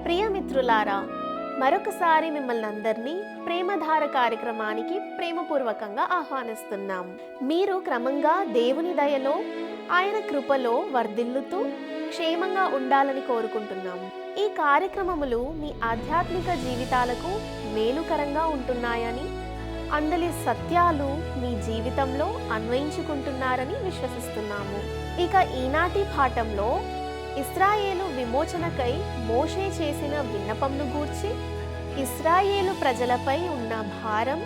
ప్రియమిత్రులారా, మరొకసారి మిమ్మల్ని అందరినీ ప్రేమధార కార్యక్రమానికి ప్రేమపూర్వకంగా ఆహ్వానిస్తున్నాం. మీరు క్రమంగా దేవుని దయలో, ఆయన కృపలో వర్ధిల్లుతూ క్షేమంగా ఉండాలని కోరుకుంటున్నాము. ఈ కార్యక్రమములు మీ ఆధ్యాత్మిక జీవితాలకు మేలుకరంగా ఉంటున్నాయని, అందలి సత్యాలు మీ జీవితంలో అన్వయించుకుంటున్నారని విశ్వసిస్తున్నాము. ఇక ఈనాటి పాఠంలో ఇశ్రాయేలు విమోచనకై మోషే చేసిన విన్నపంను గూర్చి, ఇశ్రాయేలు ప్రజలపై ఉన్న భారం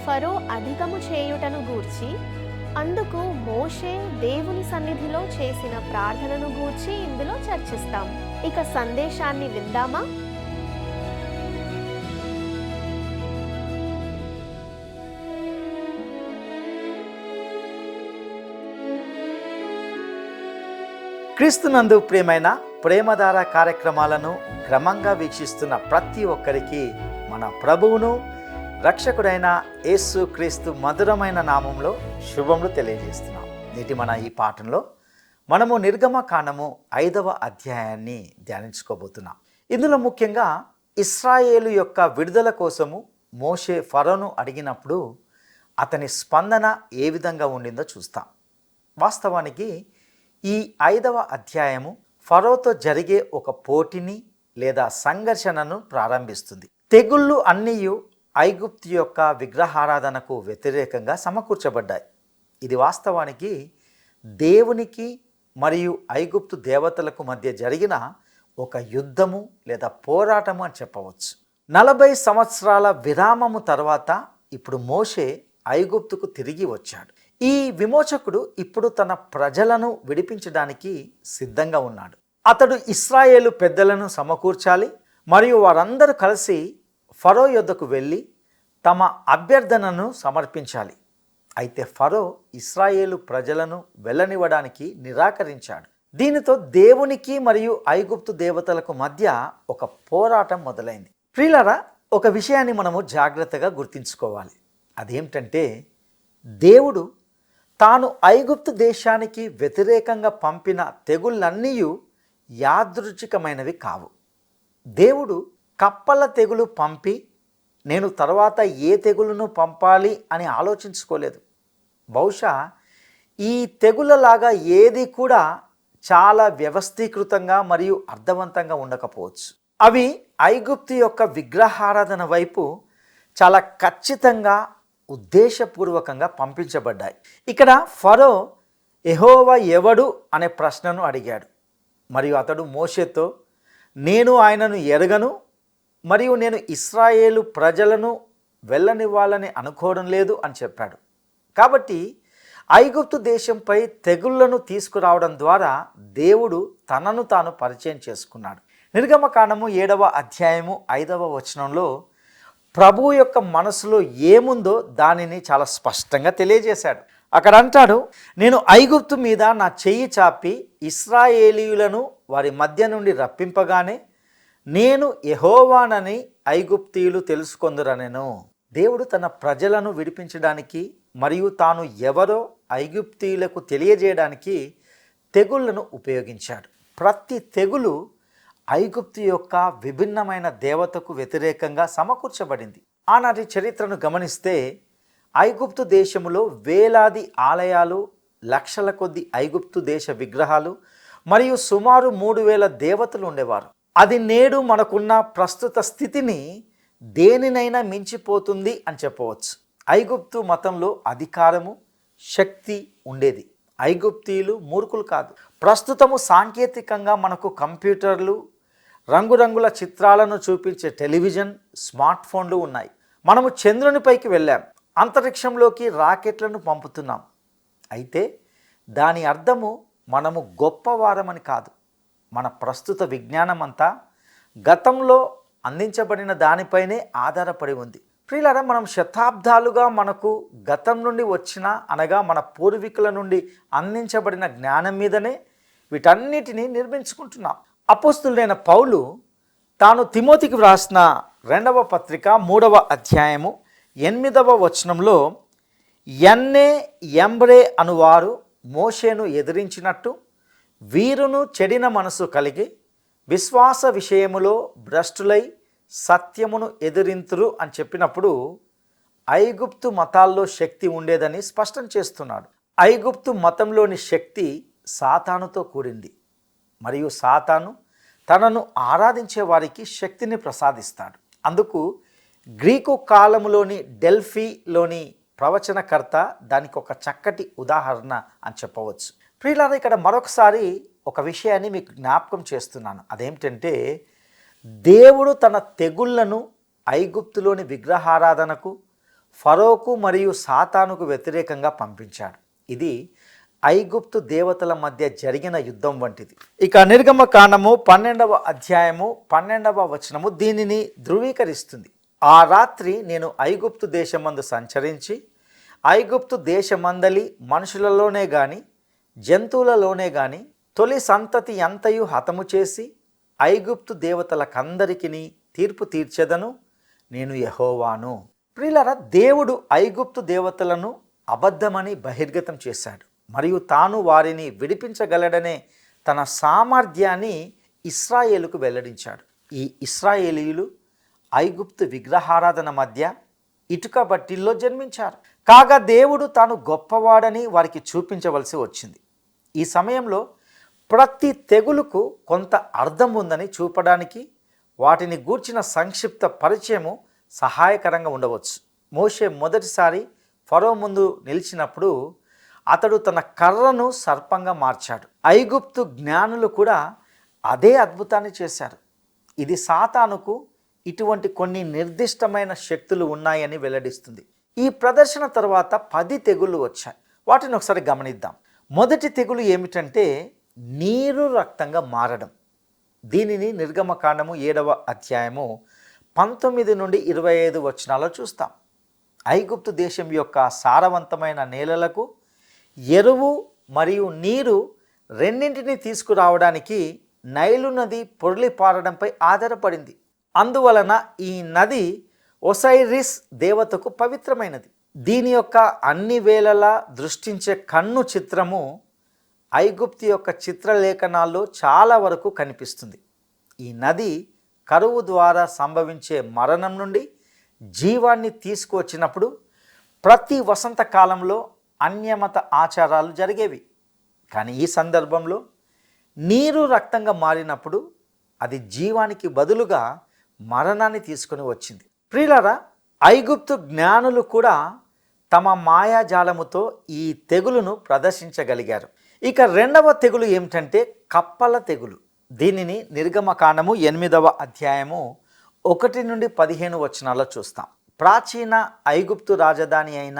ఫరో అధికము చేయుటను గూర్చి, అందుకు మోషే దేవుని సన్నిధిలో చేసిన ప్రార్థనను గూర్చి ఇందులో చర్చిస్తాం. ఇక సందేశాన్ని విందామా? క్రీస్తునందు ప్రియమైన ప్రేమధార కార్యక్రమాలను క్రమంగా వీక్షిస్తున్న ప్రతి ఒక్కరికి మన ప్రభువును రక్షకుడైన యేసు క్రీస్తు మధురమైన నామంలో శుభములు తెలియజేస్తున్నాం. నేటి మన ఈ పాఠంలో మనము నిర్గమకాండము 5వ అధ్యాయాన్ని ధ్యానించుకోబోతున్నాం. ఇందులో ముఖ్యంగా ఇశ్రాయేలు యొక్క విడుదల కోసము మోషే ఫరోను అడిగినప్పుడు అతని స్పందన ఏ విధంగా ఉండిందో చూస్తాం. వాస్తవానికి ఈ 5వ అధ్యాయము ఫరోతో జరిగే ఒక పోటీని లేదా సంఘర్షణను ప్రారంభిస్తుంది. తెగుళ్ళు అన్నీ ఐగుప్తు యొక్క విగ్రహారాధనకు వ్యతిరేకంగా సమకూర్చబడ్డాయి. ఇది వాస్తవానికి దేవునికి మరియు ఐగుప్తు దేవతలకు మధ్య జరిగిన ఒక యుద్ధము లేదా పోరాటము అని చెప్పవచ్చు. 40 సంవత్సరాల విరామము తర్వాత ఇప్పుడు మోషే ఐగుప్తుకు తిరిగి వచ్చాడు. ఈ విమోచకుడు ఇప్పుడు తన ప్రజలను విడిపించడానికి సిద్ధంగా ఉన్నాడు. అతడు ఇశ్రాయేలు పెద్దలను సమకూర్చాలి మరియు వారందరూ కలిసి ఫరో యొద్దకు వెళ్ళి తమ అభ్యర్థనను సమర్పించాలి. అయితే ఫరో ఇశ్రాయేలు ప్రజలను వెళ్ళనివ్వడానికి నిరాకరించాడు. దీనితో దేవునికి మరియు ఐగుప్తు దేవతలకు మధ్య ఒక పోరాటం మొదలైంది. ప్రియులారా, ఒక విషయాన్ని మనము జాగ్రత్తగా గుర్తుంచుకోవాలి. అదేమిటంటే, దేవుడు తాను ఐగుప్తు దేశానికి వ్యతిరేకంగా పంపిన తెగుళ్ళన్నీ యాదృచ్ఛికమైనవి కావు. దేవుడు కప్పల తెగులు పంపి నేను తర్వాత ఏ తెగులును పంపాలి అని ఆలోచించుకోలేదు. బహుశా ఈ తెగులలాగా ఏది కూడా చాలా వ్యవస్థీకృతంగా మరియు అర్థవంతంగా ఉండకపోవచ్చు. అవి ఐగుప్తు యొక్క విగ్రహారాధన వైపు చాలా ఖచ్చితంగా ఉద్దేశపూర్వకంగా పంపించబడ్డాయి. ఇక్కడ ఫరో యెహోవా ఎవడు అనే ప్రశ్నను అడిగాడు మరియు అతడు మోషేతో నేను ఆయనను ఎరగను మరియు నేను ఇశ్రాయేలు ప్రజలను వెళ్ళనివ్వాలని అనుకోవడం లేదు అని చెప్పాడు. కాబట్టి ఐగుప్తు దేశంపై తెగుళ్లను తీసుకురావడం ద్వారా దేవుడు తనను తాను పరిచయం చేసుకున్నాడు. నిర్గమకాండము 7వ అధ్యాయము 5వ వచనంలో ప్రభువు యొక్క మనసులో ఏముందో దానిని చాలా స్పష్టంగా తెలియజేశాడు. అక్కడ అంటాడు, నేను ఐగుప్తు మీద నా చెయ్యి చాపి ఇశ్రాయేలీయులను వారి మధ్య నుండి రప్పింపగానే నేను యెహోవానని ఐగుప్తీయులు తెలుసుకొందురనెను. దేవుడు తన ప్రజలను విడిపించడానికి మరియు తాను ఎవరో ఐగుప్తీయులకు తెలియజేయడానికి తెగుళ్లను ఉపయోగించాడు. ప్రతి తెగులు ఐగుప్తు యొక్క విభిన్నమైన దేవతకు వ్యతిరేకంగా సమకూర్చబడింది. ఆనాటి చరిత్రను గమనిస్తే ఐగుప్తు దేశములో వేలాది ఆలయాలు, లక్షల కొద్ది ఐగుప్తు దేశ విగ్రహాలు మరియు సుమారు 3000 దేవతలు ఉండేవారు. అది నేడు మనకున్న ప్రస్తుత స్థితిని దేనినైనా మించిపోతుంది అని చెప్పవచ్చు. ఐగుప్తు మతంలో అధికారము, శక్తి ఉండేది. ఐగుప్తీయులు మూర్ఖులు కాదు. ప్రస్తుతము సాంకేతికంగా మనకు కంప్యూటర్లు, రంగురంగుల చిత్రాలను చూపించే టెలివిజన్, స్మార్ట్ ఫోన్లు ఉన్నాయి. మనము చంద్రునిపైకి వెళ్ళాం, అంతరిక్షంలోకి రాకెట్లను పంపుతున్నాం. అయితే దాని అర్థము మనము గొప్పవారమని కాదు. మన ప్రస్తుత విజ్ఞానం అంతా గతంలో అందించబడిన దానిపైనే ఆధారపడి ఉంది. ప్రియులారా, మనం శతాబ్దాలుగా మనకు గతం నుండి వచ్చిన అనగా మన పూర్వీకుల నుండి అందించబడిన జ్ఞానం మీదనే వీటన్నిటినీ నిర్మించుకుంటున్నాం. అపోస్తులుడైన పౌలు తాను తిమోతికి వ్రాసిన 2వ పత్రిక 3వ అధ్యాయము 8వ వచనంలో యన్నే యంబ్రే అనువారు మోషేను ఎదిరించినట్టు వీరును చెడిన మనసు కలిగి విశ్వాస విషయములో భ్రష్టులై సత్యమును ఎదిరింతురు అని చెప్పినప్పుడు ఐగుప్తు మతాల్లో శక్తి ఉండేదని స్పష్టం చేస్తున్నాడు. ఐగుప్తు మతంలోని శక్తి సాతానుతో కూడింది మరియు సాతాను తనను ఆరాధించే వారికి శక్తిని ప్రసాదిస్తాడు. అందుకు గ్రీకు కాలములోని డెల్ఫీలోని ప్రవచనకర్త దానికి ఒక చక్కటి ఉదాహరణ అని చెప్పవచ్చు. ప్రియులారా, ఇక్కడ మరొకసారి ఒక విషయాన్ని మీకు జ్ఞాపకం చేస్తున్నాను. అదేమిటంటే దేవుడు తన తెగుళ్లను ఐగుప్తులోని విగ్రహారాధనకు, ఫరోకు మరియు సాతానుకు వ్యతిరేకంగా పంపించాడు. ఇది ఐగుప్తు దేవతల మధ్య జరిగిన యుద్ధం వంటిది. ఇక నిర్గమకాండము 12వ అధ్యాయము 12వ వచనము దీనిని ధృవీకరిస్తుంది. ఆ రాత్రి నేను ఐగుప్తు దేశమందు సంచరించి ఐగుప్తు దేశమందలి మనుషులలోనే గాని జంతువులలోనే గాని తొలి సంతతి అంతయు హతము చేసి ఐగుప్తు దేవతలకందరికీ తీర్పు తీర్చెదను, నేను యెహోవాను. ప్రియులారా, దేవుడు ఐగుప్తు దేవతలను అబద్ధమని బహిర్గతం చేశాడు మరియు తాను వారిని విడిపించగలడనే తన సామర్థ్యాన్ని ఇశ్రాయేలుకు వెల్లడించాడు. ఈ ఇశ్రాయేలీయులు ఐగుప్తు విగ్రహారాధన మధ్య ఇటుక బట్టిల్లో జన్మించారు. కాగా దేవుడు తాను గొప్పవాడని వారికి చూపించవలసి వచ్చింది. ఈ సమయంలో ప్రతి తెగులుకు కొంత అర్థం ఉందని చూపడానికి వాటిని గూర్చిన సంక్షిప్త పరిచయము సహాయకరంగా ఉండవచ్చు. మోషే మొదటిసారి ఫరో ముందు నిలిచినప్పుడు అతడు తన కర్రను సర్పంగా మార్చాడు. ఐగుప్తు జ్ఞానులు కూడా అదే అద్భుతాన్ని చేశారు. ఇది సాతానుకు ఇటువంటి కొన్ని నిర్దిష్టమైన శక్తులు ఉన్నాయని వెల్లడిస్తుంది. ఈ ప్రదర్శన తర్వాత 10 తెగుళ్ళు వచ్చాయి. వాటిని ఒకసారి గమనిద్దాం. మొదటి తెగులు ఏమిటంటే నీరు రక్తంగా మారడం. దీనిని నిర్గమకాండము 7వ అధ్యాయము 19 నుండి 25 వచనాల్లో చూస్తాం. ఐగుప్తు దేశం యొక్క సారవంతమైన నేలలకు ఎరువు మరియు నీరు రెండింటినీ తీసుకురావడానికి నైలు నది పొర్లిపారడంపై ఆధారపడింది. అందువలన ఈ నది ఒసైరిస్ దేవతకు పవిత్రమైనది. దీని యొక్క అన్ని వేళలా దృష్టించే కన్ను చిత్రము ఐగుప్తు యొక్క చిత్రలేఖనాల్లో చాలా వరకు కనిపిస్తుంది. ఈ నది కరువు ద్వారా సంభవించే మరణం నుండి జీవాన్ని తీసుకువచ్చినప్పుడు ప్రతి వసంతకాలంలో అన్యమత ఆచారాలు జరిగేవి. కానీ ఈ సందర్భంలో నీరు రక్తంగా మారినప్పుడు అది జీవానికి బదులుగా మరణాన్ని తీసుకొని వచ్చింది. ప్రియులారా, ఐగుప్తు జ్ఞానులు కూడా తమ మాయాజాలముతో ఈ తెగులును ప్రదర్శించగలిగారు. ఇక రెండవ తెగులు ఏమిటంటే కప్పల తెగులు. దీనిని నిర్గమకాండము 8వ అధ్యాయము 1 నుండి 15 వచనాల్లో చూస్తాం. ప్రాచీన ఐగుప్తు రాజధాని అయిన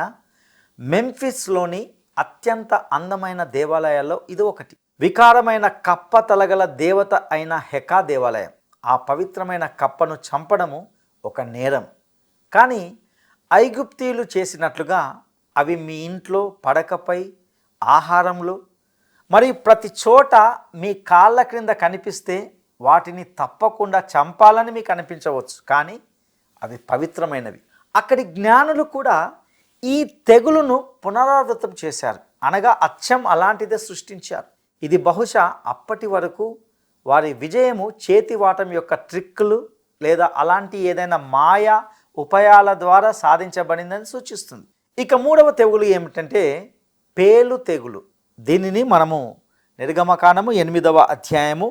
మెంఫిస్లోని అత్యంత అందమైన దేవాలయాల్లో ఇది ఒకటి. వికారమైన కప్ప తలగల దేవత అయిన హెకా దేవాలయం. ఆ పవిత్రమైన కప్పను చంపడము ఒక నేరం. కానీ ఐగుప్తీయులు చేసినట్లుగా అవి మీ ఇంట్లో పడకపై, ఆహారంలో మరియు ప్రతి చోట మీ కాళ్ళ క్రింద కనిపిస్తే వాటిని తప్పకుండా చంపాలని మీకు అనిపించవచ్చు. కానీ అవి పవిత్రమైనవి. అక్కడి జ్ఞానులు కూడా ఈ తెగులును పునరావృతం చేశారు, అనగా అచ్చం అలాంటిదే సృష్టించారు. ఇది బహుశా అప్పటి వరకు వారి విజయము చేతివాటం యొక్క ట్రిక్కులు లేదా అలాంటి ఏదైనా మాయా ఉపాయాల ద్వారా సాధించబడిందని సూచిస్తుంది. ఇక మూడవ తెగులు ఏమిటంటే పేలు తెగులు. దీనిని మనము నిర్గమకాండము 8వ అధ్యాయము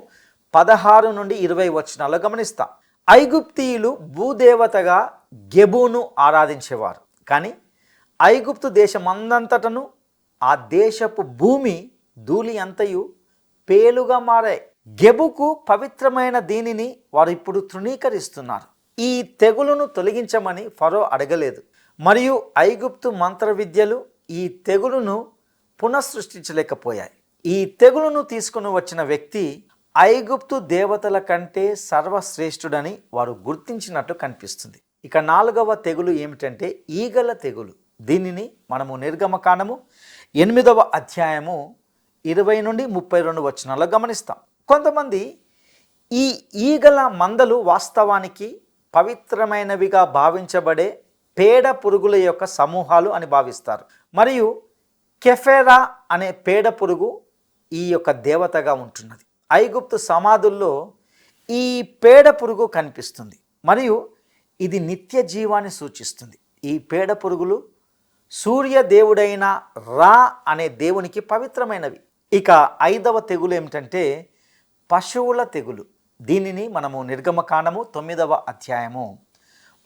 16 నుండి 20 వచనాల్లో గమనిస్తాం. ఐగుప్తీయులు భూదేవతగా గెబును ఆరాధించేవారు. కానీ ఐగుప్తు దేశమందంతటను ఆ దేశపు భూమి ధూళి అంతయు పేలుగా మారాయి. గెబుకు పవిత్రమైన దీనిని వారు ఇప్పుడు తృణీకరిస్తున్నారు. ఈ తెగులును తొలగించమని ఫరో అడగలేదు మరియు ఐగుప్తు మంత్ర విద్యలు ఈ తెగులును పునఃసృష్టించలేకపోయాయి. ఈ తెగులును తీసుకుని వచ్చిన వ్యక్తి ఐగుప్తు దేవతల కంటే సర్వశ్రేష్ఠుడని వారు గుర్తించినట్లు కనిపిస్తుంది. ఇక 4వ తెగులు ఏమిటంటే ఈగల తెగులు. దీనిని మనము నిర్గమకాండము 8వ అధ్యాయము 20 నుండి 32 వచనాల్లో గమనిస్తాం. కొంతమంది ఈ ఈగల మందలు వాస్తవానికి పవిత్రమైనవిగా భావించబడే పేడ పురుగుల యొక్క సమూహాలు అని భావిస్తారు. మరియు కెఫెరా అనే పేడ పురుగు ఈ యొక్క దేవతగా ఉంటున్నది. ఐగుప్తు సమాధుల్లో ఈ పేడ పురుగు కనిపిస్తుంది మరియు ఇది నిత్య జీవాన్ని సూచిస్తుంది. ఈ పేడ పురుగులు సూర్య దేవుడైన రా అనే దేవునికి పవిత్రమైనవి. ఇక 5వ తెగులు ఏమిటంటే పశువుల తెగులు. దీనిని మనము నిర్గమకాండము 9వ అధ్యాయము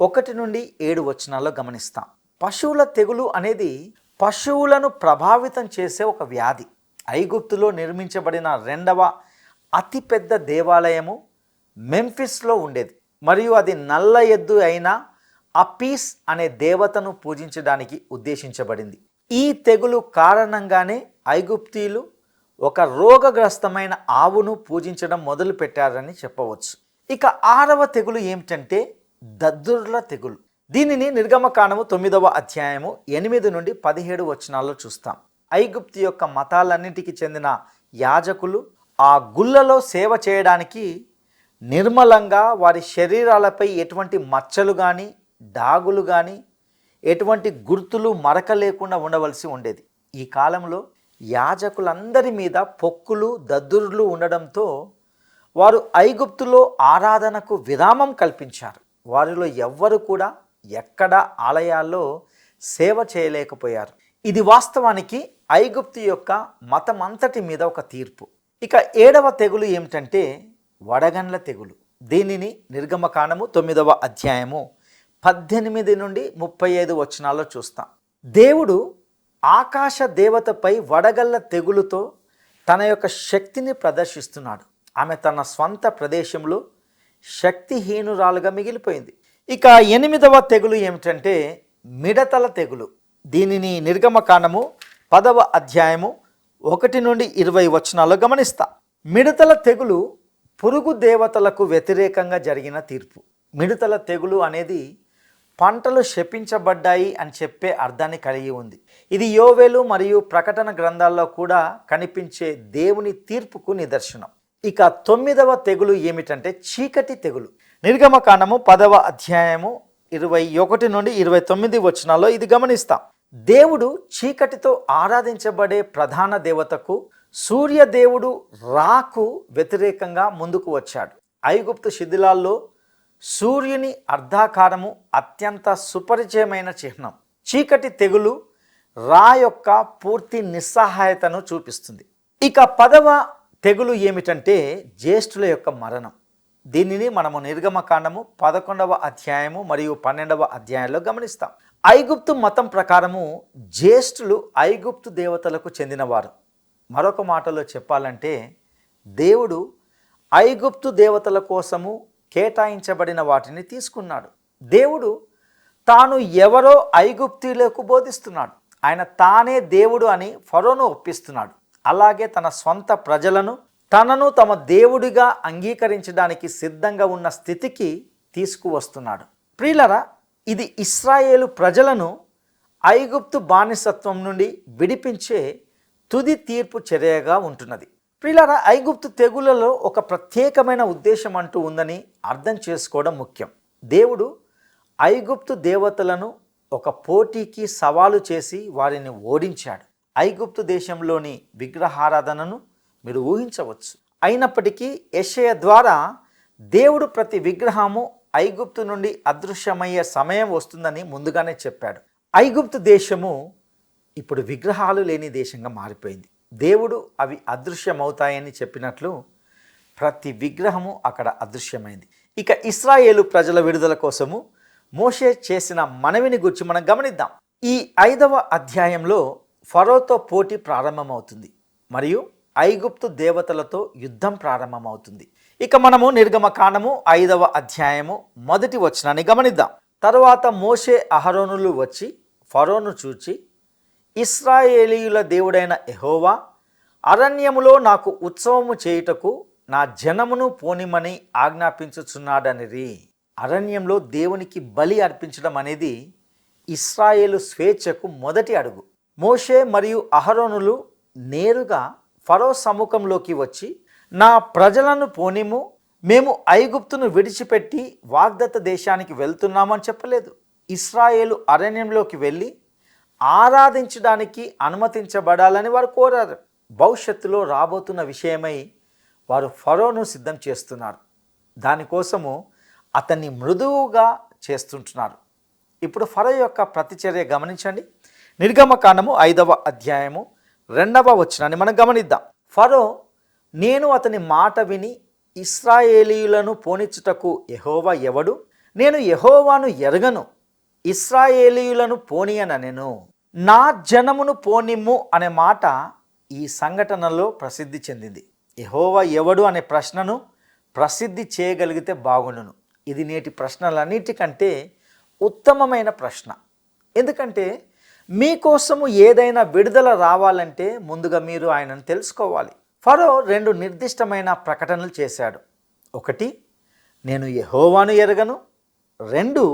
1 నుండి 7 వచనాల్లో గమనిస్తాం. పశువుల తెగులు అనేది పశువులను ప్రభావితం చేసే ఒక వ్యాధి. ఐగుప్తులో నిర్మించబడిన 2వ అతిపెద్ద దేవాలయము మెంఫిస్లో ఉండేది మరియు అది నల్ల ఎద్దు అయిన అపీస్ అనే దేవతను పూజించడానికి ఉద్దేశించబడింది. ఈ తెగులు కారణంగానే ఐగుప్తీయులు ఒక రోగగ్రస్తమైన ఆవును పూజించడం మొదలు పెట్టారని చెప్పవచ్చు. ఇక 6వ తెగులు ఏమిటంటే దద్దుర్ల తెగులు. దీనిని నిర్గమకాండము 9వ అధ్యాయము 8 నుండి 17 వచనాల్లో చూస్తాం. ఐగుప్తు యొక్క మతాలన్నింటికి చెందిన యాజకులు ఆ గుళ్ళలో సేవ చేయడానికి నిర్మలంగా వారి శరీరాలపై ఎటువంటి మచ్చలు కానీ డాగులు కానీ ఎటువంటి గుర్తులు మరక లేకుండా ఉండవలసి ఉండేది. ఈ కాలంలో యాజకులందరి మీద పొక్కులు దద్దుర్లు ఉండడంతో వారు ఐగుప్తులో ఆరాధనకు విరామం కల్పించారు. వారిలో ఎవ్వరు కూడా ఎక్కడ ఆలయాల్లో సేవ చేయలేకపోయారు. ఇది వాస్తవానికి ఐగుప్తు యొక్క మతం అంతటి మీద ఒక తీర్పు. ఇక 7వ తెగులు ఏమిటంటే వడగండ్ల తెగులు. దీనిని నిర్గమకాండము 9వ అధ్యాయము 18 నుండి 35 వచనాల్లో చూస్తాం. దేవుడు ఆకాశ దేవతపై వడగళ్ల తెగులుతో తన యొక్క శక్తిని ప్రదర్శిస్తున్నాడు. ఆమె తన స్వంత ప్రదేశంలో శక్తిహీనురాలుగా మిగిలిపోయింది. ఇక 8వ తెగులు ఏమిటంటే మిడతల తెగులు. దీనిని నిర్గమకాండము 10వ అధ్యాయము 1 నుండి 20 వచనాల్లో గమనిస్తాం. మిడతల తెగులు పురుగు దేవతలకు వ్యతిరేకంగా జరిగిన తీర్పు. మిడతల తెగులు అనేది పంటలు శపించబడ్డాయి అని చెప్పే అర్థాన్ని కలిగి ఉంది. ఇది యోవేలు మరియు ప్రకటన గ్రంథాల్లో కూడా కనిపించే దేవుని తీర్పుకు నిదర్శనం. ఇక 9వ తెగులు ఏమిటంటే చీకటి తెగులు. నిర్గమకాండము 10వ అధ్యాయము 21 నుండి 29 వచనాల్లో ఇది గమనిస్తాం. దేవుడు చీకటితో ఆరాధించబడే ప్రధాన దేవతకు సూర్యదేవుడు రాకు వ్యతిరేకంగా ముందుకు వచ్చాడు. ఐగుప్తు శిథిలాల్లో సూర్యుని అర్ధాకారము అత్యంత సుపరిచయమైన చిహ్నం. చీకటి తెగులు రా యొక్క పూర్తి నిస్సహాయతను చూపిస్తుంది. ఇక 10వ తెగులు ఏమిటంటే జ్యేష్ఠుల యొక్క మరణం. దీనిని మనము నిర్గమకాండము 11వ అధ్యాయము మరియు 12వ అధ్యాయంలో గమనిస్తాం. ఐగుప్తు మతం ప్రకారము జ్యేష్ఠులు ఐగుప్తు దేవతలకు చెందినవారు. మరొక మాటలో చెప్పాలంటే దేవుడు ఐగుప్తు దేవతల కోసము కేటాయించబడిన వాటిని తీసుకున్నాడు. దేవుడు తాను ఎవరో ఐగుప్తీయులకు బోధిస్తున్నాడు. ఆయన తానే దేవుడు అని ఫరోను ఒప్పిస్తున్నాడు. అలాగే తన స్వంత ప్రజలను తనను తమ దేవుడిగా అంగీకరించడానికి సిద్ధంగా ఉన్న స్థితికి తీసుకువస్తున్నాడు. ప్రియులరా, ఇది ఇశ్రాయేలు ప్రజలను ఐగుప్తు బానిసత్వం నుండి విడిపించే తుది తీర్పు చర్యగా ఉంటున్నది. ప్రియులారా, ఐగుప్తు తెగులలో ఒక ప్రత్యేకమైన ఉద్దేశం అంటూ ఉందని అర్థం చేసుకోవడం ముఖ్యం. దేవుడు ఐగుప్తు దేవతలను ఒక పోటీకి సవాలు చేసి వారిని ఓడించాడు. ఐగుప్తు దేశంలోని విగ్రహారాధనను మీరు ఊహించవచ్చు. అయినప్పటికీ యెషయా ద్వారా దేవుడు ప్రతి విగ్రహము ఐగుప్తు నుండి అదృశ్యమయ్యే సమయం వస్తుందని ముందుగానే చెప్పాడు. ఐగుప్తు దేశము ఇప్పుడు విగ్రహాలు లేని దేశంగా మారిపోయింది. దేవుడు అవి అదృశ్యమవుతాయని చెప్పినట్లు ప్రతి విగ్రహము అక్కడ అదృశ్యమైంది. ఇక ఇశ్రాయేలు ప్రజల విడుదల కోసము మోషే చేసిన మనవిని గురించి మనం గమనిద్దాం. ఈ 5వ అధ్యాయంలో ఫరోతో పోటీ ప్రారంభమవుతుంది మరియు ఐగుప్తు దేవతలతో యుద్ధం ప్రారంభమవుతుంది. ఇక మనము నిర్గమకాండము 5వ అధ్యాయము 1వ వచనాన్ని గమనిద్దాం. తరువాత మోషే అహరోనులు వచ్చి ఫరోను చూచి, ఇశ్రాయేలీయుల దేవుడైన యెహోవా అరణ్యములో నాకు ఉత్సవము చేయుటకు నా జనమును పోనిమని ఆజ్ఞాపించుచున్నాడనిరి. అరణ్యంలో దేవునికి బలి అర్పించడం అనేది ఇశ్రాయేలు స్వేచ్ఛకు మొదటి అడుగు. మోషే మరియు అహరోనులు నేరుగా ఫరో సముఖంలోకి వచ్చి, నా ప్రజలను పోనిము, మేము ఐగుప్తును విడిచిపెట్టి వాగ్దత్త దేశానికి వెళ్తున్నామని చెప్పలేదు. ఇశ్రాయేలు అరణ్యంలోకి వెళ్ళి ఆరాధించడానికి అనుమతించబడాలని వారు కోరారు. భవిష్యత్తులో రాబోతున్న విషయమై వారు ఫరోను సిద్ధం చేస్తున్నారు. దానికోసము అతన్ని మృదువుగా చేస్తుంటున్నారు. ఇప్పుడు ఫరో యొక్క ప్రతిచర్య గమనించండి. నిర్గమకాండము 5వ అధ్యాయము 2వ వచనాన్ని మనం గమనిద్దాం. ఫరో, నేను అతని మాట విని ఇశ్రాయేలీయులను పోనిచ్చుటకు యెహోవా ఎవడు? నేను యెహోవాను ఎరగను, ఇశ్రాయేలీయులను పోనీయనెను. నా జనమును పోనిమ్ము అనే మాట ఈ సంఘటనలో ప్రసిద్ధి చెందింది. యెహోవా ఎవడు అనే ప్రశ్నను ప్రసిద్ధి చేయగలిగితే బాగుండును. ఇది నేటి ప్రశ్నలన్నిటికంటే ఉత్తమమైన ప్రశ్న. ఎందుకంటే మీకోసము ఏదైనా విడుదల రావాలంటే ముందుగా మీరు ఆయనను తెలుసుకోవాలి. ఫరో 2 నిర్దిష్టమైన ప్రకటనలు చేశాడు. 1, నేను యెహోవాను ఎరగను. 2,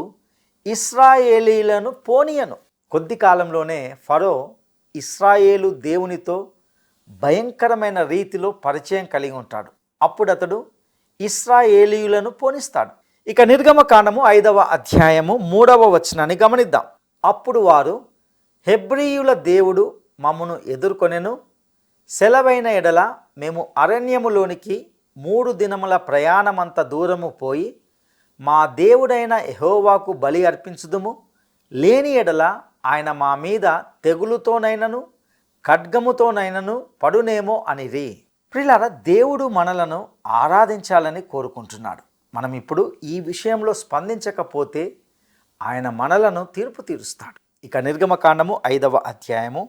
ఇశ్రాయేలీలను పోనీయను. కొద్ది కాలంలోనే ఫరో ఇశ్రాయేలు దేవునితో భయంకరమైన రీతిలో పరిచయం కలిగి ఉంటాడు. అప్పుడు అతడు ఇశ్రాయేలీయులను పోనిస్తాడు. ఇక నిర్గమకాండము 5వ అధ్యాయము 3వ వచనాన్ని గమనిద్దాం. అప్పుడు వారు, హెబ్రీయుల దేవుడు మమ్మను ఎదుర్కొనెను, సెలవైన ఎడల మేము అరణ్యములోనికి 3 దినముల ప్రయాణమంత దూరము పోయి మా దేవుడైన యెహోవాకు బలి అర్పించుదుము, లేని ఎడల ఆయన మా మీద తెగులుతోనైనను ఖడ్గముతోనైనను పడునేమో అనిరి. ప్రియులారా, దేవుడు మనలను ఆరాధించాలని కోరుకుంటున్నాడు. మనం ఇప్పుడు ఈ విషయంలో స్పందించకపోతే ఆయన మనలను తీర్పు తీరుస్తాడు. ఇక నిర్గమకాండము 5వ అధ్యాయము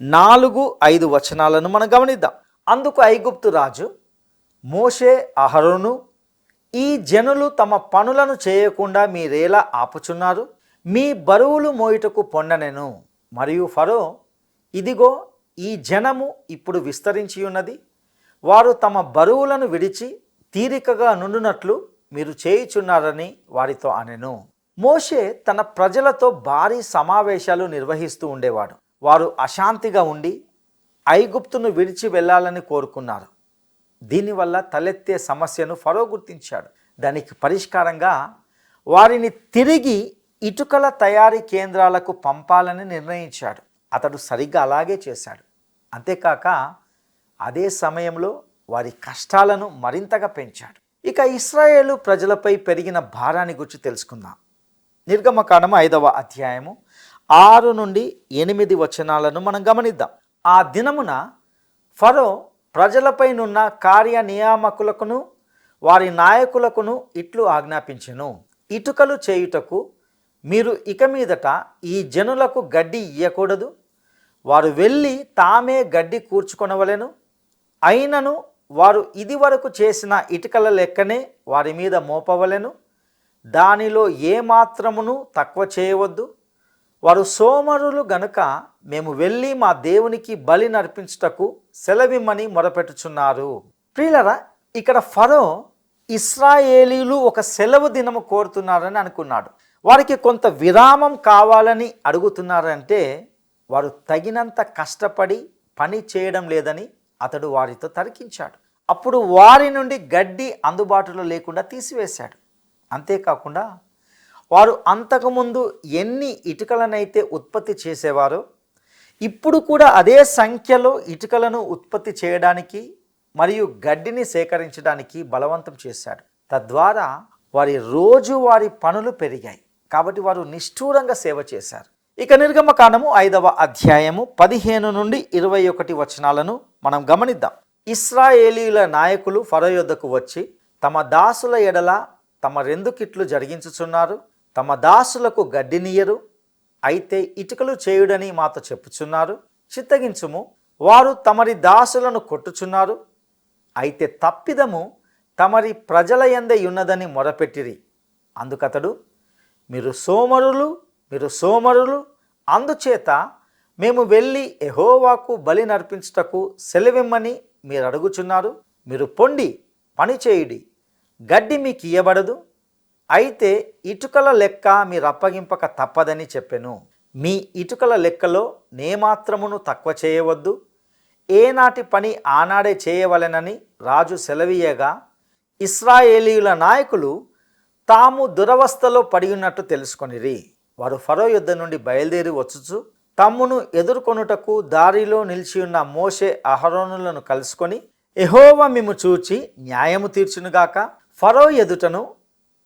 4-5 వచనాలను మనం గమనిద్దాం. అందుకు ఐగుప్తు రాజు, మోషే, అహరోను, ఈ జనులు తమ పనులను చేయకుండా మీరేలా ఆపుచున్నారు? మీ బరువులు మోయుటకు పొండనెను. మరియు ఫరో, ఇదిగో ఈ జనము ఇప్పుడు విస్తరించి ఉన్నది, వారు తమ బరువులను విడిచి తీరికగా నుండునట్లు మీరు చేయుచున్నారని వారితో అనెను. మోషే తన ప్రజలతో భారీ సమావేశాలు నిర్వహిస్తూ ఉండేవాడు. వారు అశాంతిగా ఉండి ఐగుప్తును విడిచి వెళ్ళాలని కోరుకున్నారు. దీనివల్ల తలెత్తే సమస్యను ఫరో గుర్తించాడు. దానికి పరిష్కారంగా వారిని తిరిగి ఇటుకల తయారీ కేంద్రాలకు పంపాలని నిర్ణయించాడు. అతడు సరిగ్గా అలాగే చేశాడు. అంతేకాక అదే సమయంలో వారి కష్టాలను మరింతగా పెంచాడు. ఇక ఇశ్రాయేలు ప్రజలపై పెరిగిన భారాన్ని గురించి తెలుసుకుందాం. నిర్గమకాండము 5వ అధ్యాయము 6-8 వచనాలను మనం గమనిద్దాం. ఆ దినమున ఫరో ప్రజలపైనున్న కార్యనియామకులకును వారి నాయకులకును ఇట్లు ఆజ్ఞాపించెను, ఇటుకలు చేయుటకు మీరు ఇక మీదట ఈ జనులకు గడ్డి ఇయ్యకూడదు. వారు వెళ్ళి తామే గడ్డి కూర్చుకొనవలెను. అయినను వారు ఇదివరకు చేసిన ఇటుకల లెక్కనే వారి మీద మోపవలెను. దానిలో ఏమాత్రమును తక్కువ చేయవద్దు. వారు సోమరులు గనుక మేము వెళ్ళి మా దేవునికి బలి నర్పించుటకు సెలవిమ్మని మొరపెట్టుచున్నారు. ప్రియులరా, ఇక్కడ ఫరో ఇశ్రాయేలీలు ఒక సెలవు దినము కోరుతున్నారని అనుకున్నాడు. వారికి కొంత విరామం కావాలని అడుగుతున్నారంటే వారు తగినంత కష్టపడి పని చేయడం లేదని అతడు వారితో తర్కించాడు. అప్పుడు వారి నుండి గడ్డి అందుబాటులో లేకుండా తీసివేశాడు. అంతేకాకుండా వారు అంతకుముందు ఎన్ని ఇటుకలనైతే ఉత్పత్తి చేసేవారో ఇప్పుడు కూడా అదే సంఖ్యలో ఇటుకలను ఉత్పత్తి చేయడానికి మరియు గడ్డిని సేకరించడానికి బలవంతం చేశాడు. తద్వారా వారి రోజువారీ పనులు పెరిగాయి. కాబట్టి వారు నిష్ఠూరంగా సేవ చేశారు. ఇక నిర్గమకాండము 5వ అధ్యాయము 15-21 వచనాలను మనం గమనిద్దాం. ఇశ్రాయేలీయుల నాయకులు ఫరో యొద్దకు వచ్చి తమ దాసుల ఎడల తమ రెందుకిట్లు జరిగించుచున్నారు, తమ దాసులకు గడ్డినియరు, అయితే ఇటుకలు చేయుడని మాతో చెప్పుచున్నారు. చిత్తగించుము, వారు తమరి దాసులను కొట్టుచున్నారు, అయితే తప్పిదము తమరి ప్రజల యందే ఉన్నదని మొరపెట్టిరి. అందుకతడు, మీరు సోమరులు, అందుచేత మేము వెళ్ళి యెహోవాకు బలి నర్పించుటకు సెలవిమ్మని మీరు అడుగుచున్నారు. మీరు పొండి పని చేయుడి, గడ్డి మీకు ఇయ్యబడదు. అయితే ఇటుకల లెక్క మీరు అప్పగింపక తప్పదని చెప్పెను. మీ ఇటుకల లెక్కలో నేమాత్రమును తక్కువ చేయవద్దు. ఏనాటి పని ఆనాడే చేయవలెనని రాజు సెలవీయగా ఇశ్రాయేలీయుల నాయకులు తాము దురవస్థలో పడి ఉన్నట్టు తెలుసుకొనిరి. వారు ఫరో యుద్ధ నుండి బయలుదేరి వచ్చుచు తమ్మును ఎదుర్కొనుటకు దారిలో నిలిచియున్న మోషే అహరోనులను కలుసుకొని, యెహోవా మిమ్ము చూచి న్యాయము తీర్చునుగాక, ఫరో ఎదుటను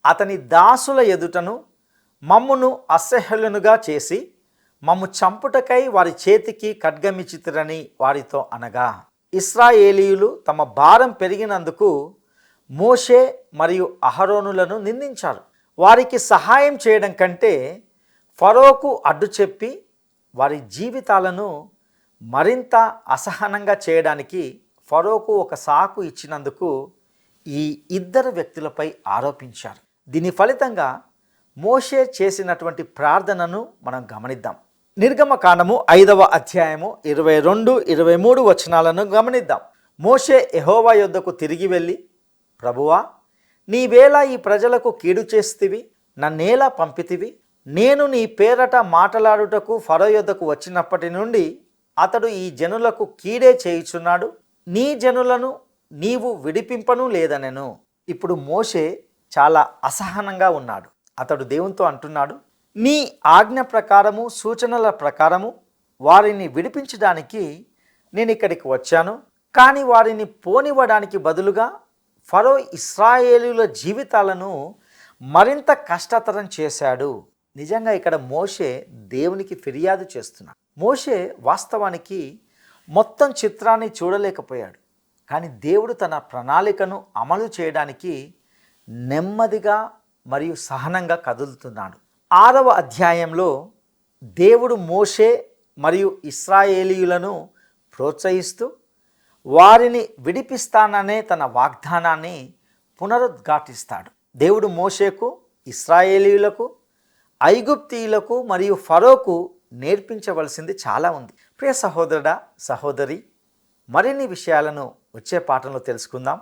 అతని దాసుల ఎదుటను మమ్మును అసహ్యులనుగా చేసి మమ్ము చంపుటకై వారి చేతికి ఖడ్గమిచ్చితిరని వారితో అనగా, ఇశ్రాయేలీయులు తమ భారం పెరిగినందుకు మోషే మరియు అహరోనులను నిందించారు. వారికి సహాయం చేయడం కంటే ఫరోకు అడ్డు చెప్పి వారి జీవితాలను మరింత అసహనంగా చేయడానికి ఫరోకు ఒక సాకు ఇచ్చినందుకు ఈ ఇద్దరు వ్యక్తులపై ఆరోపించారు. దీని ఫలితంగా మోషే చేసినటువంటి ప్రార్థనను మనం గమనిద్దాం. నిర్గమకాండము 5వ అధ్యాయము 22, 23 వచనాలను గమనిద్దాం. మోషే యెహోవా యొద్దకు తిరిగి వెళ్ళి, ప్రభువా, నీవేళ ఈ ప్రజలకు కీడు చేస్తివి, నన్నేలా పంపితివి? నేను నీ పేరట మాట్లాడుటకు ఫరో యొద్దకు వచ్చినప్పటి నుండి అతడు ఈ జనులకు కీడే చేయుచున్నాడు, నీ జనులను నీవు విడిపింపను లేదనెను. ఇప్పుడు మోషే చాలా అసహనంగా ఉన్నాడు. అతడు దేవునితో అంటున్నాడు, నీ ఆజ్ఞ ప్రకారము సూచనల ప్రకారము వారిని విడిపించడానికి నేను ఇక్కడికి వచ్చాను, కానీ వారిని పోనివ్వడానికి బదులుగా ఫరో ఇశ్రాయేలీయుల జీవితాలను మరింత కష్టతరం చేశాడు. నిజంగా ఇక్కడ మోషే దేవునికి ఫిర్యాదు చేస్తున్నాడు. మోషే వాస్తవానికి మొత్తం చిత్రాన్ని చూడలేకపోయాడు, కానీ దేవుడు తన ప్రణాళికను అమలు చేయడానికి నెమ్మదిగా మరియు సహనంగా కదులుతున్నాడు. 6వ అధ్యాయంలో దేవుడు మోషే మరియు ఇశ్రాయేలీయులను ప్రోత్సహిస్తూ వారిని విడిపిస్తాననే తన వాగ్దానాన్ని పునరుద్ఘాటిస్తాడు. దేవుడు మోషేకు, ఇశ్రాయేలీయులకు, ఐగుప్తీయులకు మరియు ఫరోకు నేర్పించవలసింది చాలా ఉంది. ప్రియ సహోదరుడా, సహోదరి, మరిన్ని విషయాలను వచ్చే పాఠంలో తెలుసుకుందాం.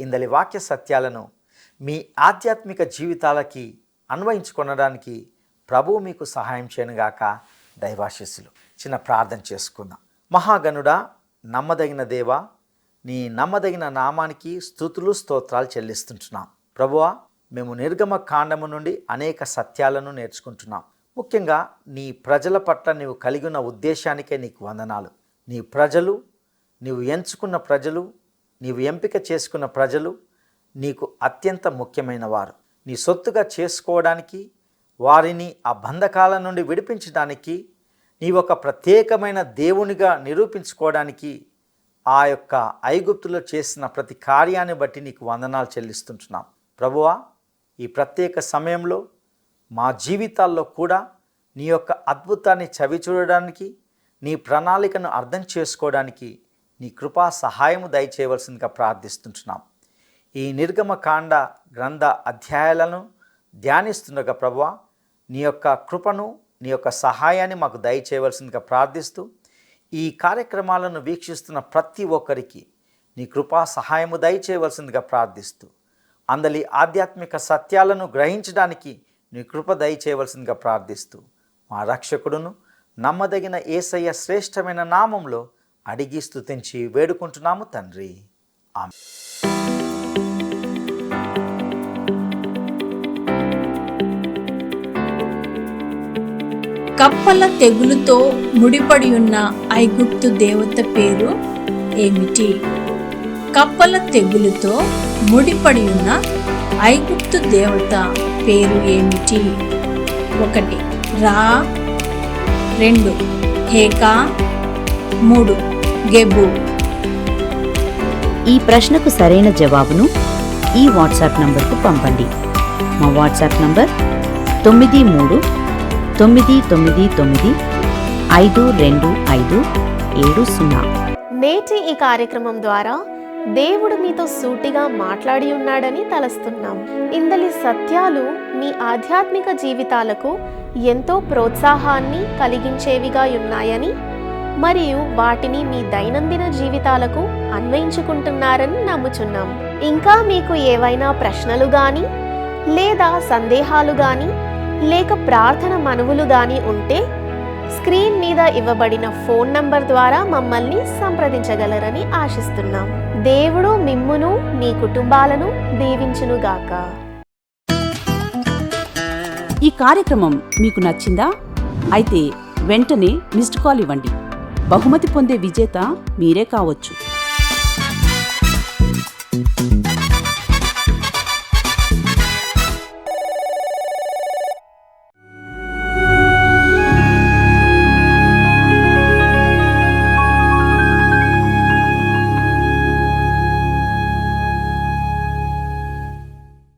ఇందలి వాక్య సత్యాలను మీ ఆధ్యాత్మిక జీవితాలకి అన్వయించుకొనడానికి ప్రభువు మీకు సహాయం చేయనుగాక. దైవాశీస్సులు. చిన్న ప్రార్థన చేసుకుందాం. మహాగణుడా, నమ్మదగిన దేవా, నీ నమ్మదగిన నామానికి స్తుతులు స్తోత్రాలు చెల్లిస్తుంటున్నాం. ప్రభువా, మేము నిర్గమ కాండము నుండి అనేక సత్యాలను నేర్చుకుంటున్నాం. ముఖ్యంగా నీ ప్రజల పట్ల నీవు కలిగి ఉన్న ఉద్దేశానికే నీకు వందనాలు. నీ ప్రజలు, నీవు ఎంచుకున్న ప్రజలు, నీవు ఎంపిక చేసుకున్న ప్రజలు నీకు అత్యంత ముఖ్యమైన వారు. నీ సొత్తుగా చేసుకోవడానికి, వారిని ఆ బంధకాల నుండి విడిపించడానికి, నీ ఒక ప్రత్యేకమైన దేవునిగా నిరూపించుకోవడానికి ఆ యొక్క ఐగుప్తులో చేసిన ప్రతి కార్యాన్ని బట్టి నీకు వందనాలు చెల్లిస్తుంటున్నాం. ప్రభువా, ఈ ప్రత్యేక సమయంలో మా జీవితాల్లో కూడా నీ యొక్క అద్భుతాన్ని చవి చూడడానికి, నీ ప్రణాళికను అర్థం చేసుకోవడానికి నీ కృపా సహాయము దయచేయవలసిందిగా ప్రార్థిస్తుంటున్నాం. ఈ నిర్గమకాండ గ్రంథ అధ్యాయాలను ధ్యానిస్తుండగా ప్రభువా, నీ యొక్క కృపను, నీ యొక్క సహాయాన్ని మాకు దయచేయవలసిందిగా ప్రార్థిస్తూ, ఈ కార్యక్రమాలను వీక్షిస్తున్న ప్రతి ఒక్కరికి నీ కృపా సహాయము దయచేయవలసిందిగా ప్రార్థిస్తూ, అందలి ఆధ్యాత్మిక సత్యాలను గ్రహించడానికి నీ కృప దయచేయవలసిందిగా ప్రార్థిస్తూ, మా రక్షకుడును నమ్మదగిన యేసయ్య శ్రేష్టమైన నామంలో అడిగి స్తుతించి వేడుకుంటున్నాము తండ్రి. ఆమేన్. కప్పల తెగులుతో ముడిపడి ఉన్న ఐగుప్తు దేవత పేరు ఏమిటి? కప్పల తెగులుతో ముడిపడి ఉన్న ఐగుప్తు దేవత పేరు ఏమిటి? 1 రా, 2 హేకా, 3 గెబు. ఈ ప్రశ్నకు సరైన జవాబును ఈ వాట్సాప్ నంబర్కు పంపండి. మా వాట్సాప్ నంబర్ 9339952570. నేటి ఈ కార్యక్రమం ద్వారా దేవుడు మీతో సూటిగా మాట్లాడి ఉన్నాడని తలస్తున్నాం. ఇందలి సత్యాలు మీ ఆధ్యాత్మిక జీవితాలకు ఎంతో ప్రోత్సాహాన్ని కలిగించేవిగా ఉన్నాయని మరియు వాటిని మీ దైనందిన జీవితాలకు అన్వయించుకుంటున్నారని నమ్ముచున్నాం. ఇంకా మీకు ఏవైనా ప్రశ్నలు కానీ లేదా సందేహాలు కానీ లేక ప్రార్థన మనవులు కానీ ఉంటే స్క్రీన్ మీద ఇవ్వబడిన ఫోన్ నంబర్ ద్వారా మమ్మల్ని సంప్రదించగలరని ఆశిస్తున్నాం. దేవుడు మిమ్మును మీ కుటుంబాలను దీవించునుగాక. ఈ కార్యక్రమం మీకు నచ్చిందా? అయితే వెంటనే మిస్డ్ కాల్ ఇవ్వండి. బహుమతి పొందే విజేత మీరే కావచ్చు.